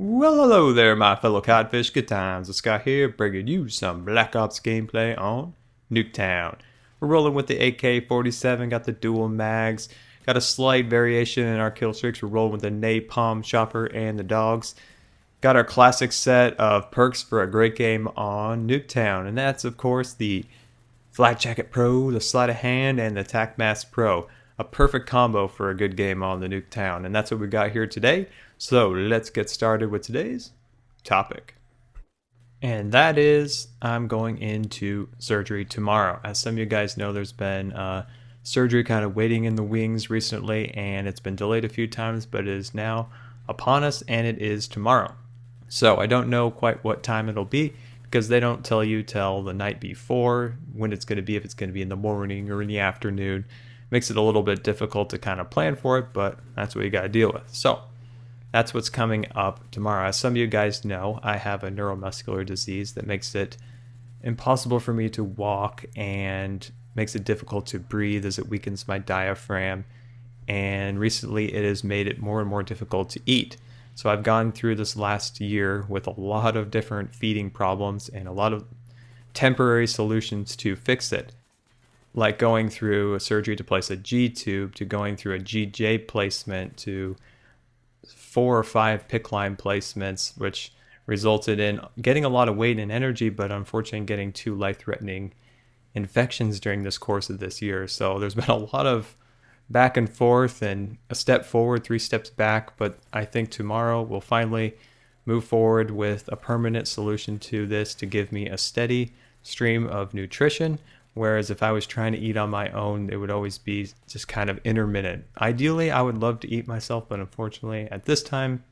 Well, hello there, my fellow codfish. Good times. Scar here, bringing you some Black Ops gameplay on Nuke Town. We're rolling with the AK-47, got the dual mags, got a slight variation in our kill streaks. We're rolling with the napalm chopper and the dogs. Got our classic set of perks for a great game on Nuke Town, and that's of course the Flak Jacket Pro, the Sleight of Hand, and the Tac Mask Pro. A perfect combo for a good game on the Nuke Town, and that's what we got here today. So let's get started with today's topic. And that is, I'm going into surgery tomorrow. As some of you guys know, there's been surgery kind of waiting in the wings recently, and it's been delayed a few times, but it is now upon us, and it is tomorrow. So I don't know quite what time it'll be, because they don't tell you till the night before when it's going to be, if it's going to be in the morning or in the afternoon. Makes it a little bit difficult to kind of plan for it, but that's what you got to deal with. So that's what's coming up tomorrow. As some of you guys know, I have a neuromuscular disease that makes it impossible for me to walk and makes it difficult to breathe as it weakens my diaphragm. And recently it has made it more and more difficult to eat. So I've gone through this last year with a lot of different feeding problems and a lot of temporary solutions to fix it. Like going through a surgery to place a G-tube, to going through a GJ placement, to 4 or 5 PICC line placements, which resulted in getting a lot of weight and energy, but unfortunately getting 2 life-threatening infections during this course of this year. So there's been a lot of back and forth and a step forward, 3 steps back, but I think tomorrow we'll finally move forward with a permanent solution to this to give me a steady stream of nutrition. Whereas if I was trying to eat on my own, it would always be just kind of intermittent. Ideally, I would love to eat myself, but unfortunately, at this time,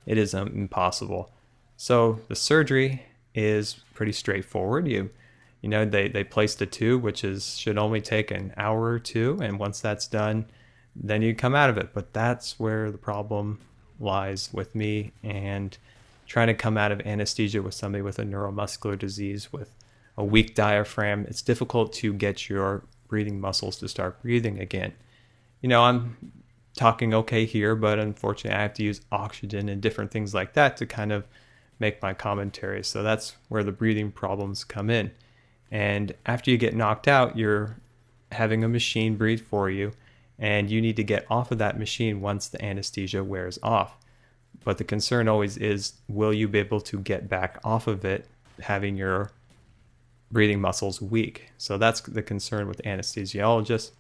it is impossible. So the surgery is pretty straightforward. You know, they place the tube, which should only take an hour or 2, and once that's done, then you come out of it. But that's where the problem lies with me and trying to come out of anesthesia with somebody with a neuromuscular disease with a weak diaphragm. It's difficult to get your breathing muscles to start breathing again. You know, I'm talking okay here, but unfortunately I have to use oxygen and different things like that to kind of make my commentary. So that's where the breathing problems come in. And after you get knocked out, you're having a machine breathe for you, and you need to get off of that machine once the anesthesia wears off. But the concern always is, will you be able to get back off of it having your breathing muscles weak? So that's the concern with anesthesiologists.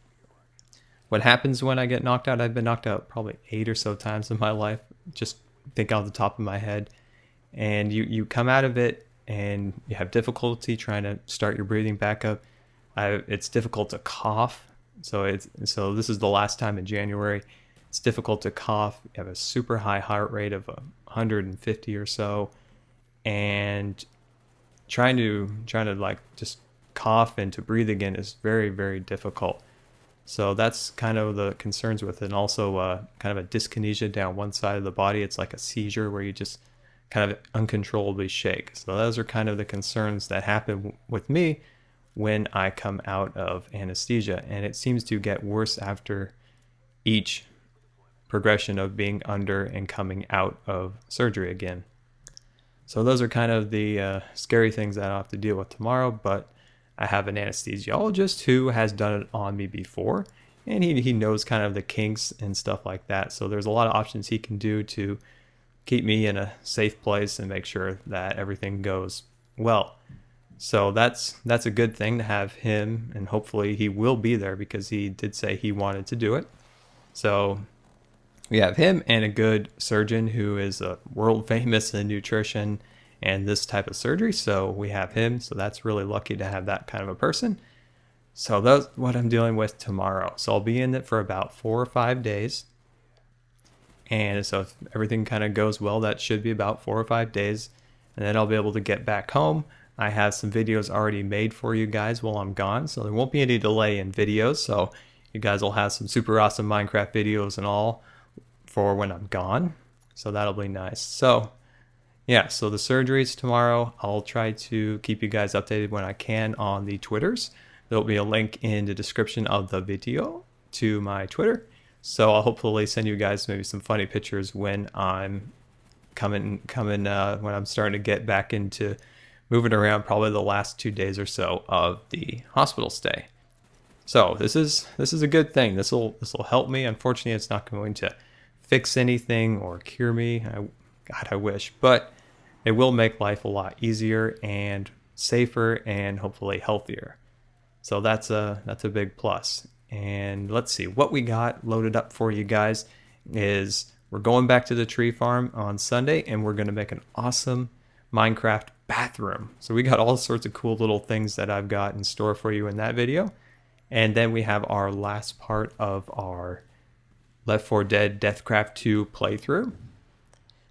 What happens when I get knocked out? I've been knocked out probably 8 or so times in my life, just think off the top of my head. And you come out of it and you have difficulty trying to start your breathing back up. It's difficult to cough. So this is the last time in January. It's difficult to cough. You have a super high heart rate of 150 or so, and trying to like just cough and to breathe again is very, very difficult. So that's kind of the concerns with it. And also kind of a dyskinesia down one side of the body. It's like a seizure where you just kind of uncontrollably shake. So those are kind of the concerns that happen with me when I come out of anesthesia. And it seems to get worse after each progression of being under and coming out of surgery again. So those are kind of the scary things that I'll have to deal with tomorrow, but I have an anesthesiologist who has done it on me before, and he knows kind of the kinks and stuff like that. So there's a lot of options he can do to keep me in a safe place and make sure that everything goes well. So that's a good thing to have him, and hopefully he will be there because he did say he wanted to do it. So we have him and a good surgeon who is world famous in nutrition and this type of surgery. So we have him. So that's really lucky to have that kind of a person. So that's what I'm dealing with tomorrow. So I'll be in it for about 4 or 5 days. And so if everything kind of goes well, that should be about 4 or 5 days. And then I'll be able to get back home. I have some videos already made for you guys while I'm gone. So there won't be any delay in videos. So you guys will have some super awesome Minecraft videos and all for when I'm gone. So that'll be nice. So yeah, so the surgery's tomorrow. I'll try to keep you guys updated when I can on the Twitters. There'll be a link in the description of the video to my Twitter. So I'll hopefully send you guys maybe some funny pictures when I'm coming when I'm starting to get back into moving around, probably the last 2 days or so of the hospital stay. So this is a good thing. This will help me. Unfortunately, it's not going to fix anything or cure me. God, I wish, but it will make life a lot easier and safer and hopefully healthier. So that's a big plus. And let's see what we got loaded up for you guys. Is we're going back to the tree farm on Sunday, and we're going to make an awesome Minecraft bathroom. So we got all sorts of cool little things that I've got in store for you in that video. And then we have our last part of our Left 4 Dead Deathcraft 2 playthrough.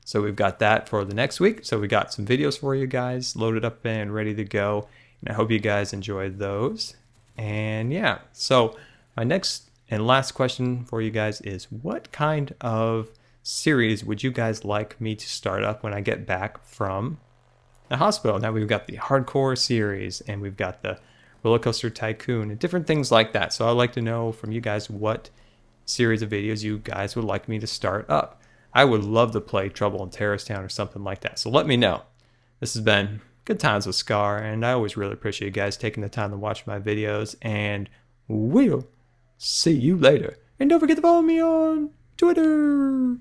So we've got that for the next week. So we got some videos for you guys loaded up and ready to go. And I hope you guys enjoyed those. And yeah, so my next and last question for you guys is, what kind of series would you guys like me to start up when I get back from the hospital? Now we've got the hardcore series, and we've got the roller coaster tycoon and different things like that. So I'd like to know from you guys what series of videos you guys would like me to start up. I would love to play Trouble in Terrorist Town or something like that. So let me know. This has been Good Times with Scar, and I always really appreciate you guys taking the time to watch my videos, and we'll see you later. And don't forget to follow me on Twitter.